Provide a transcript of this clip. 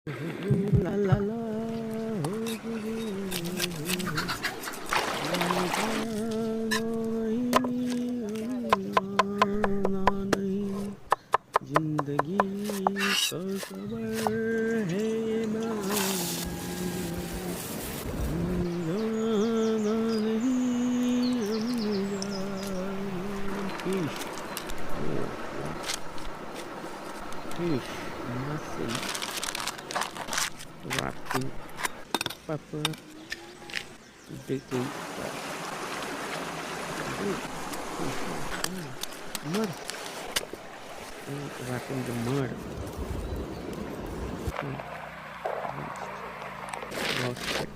La la la. जिंदगी का सबर है fish, fish, mussel, rafting, pepper, baking, mud, rafting the mud, roasted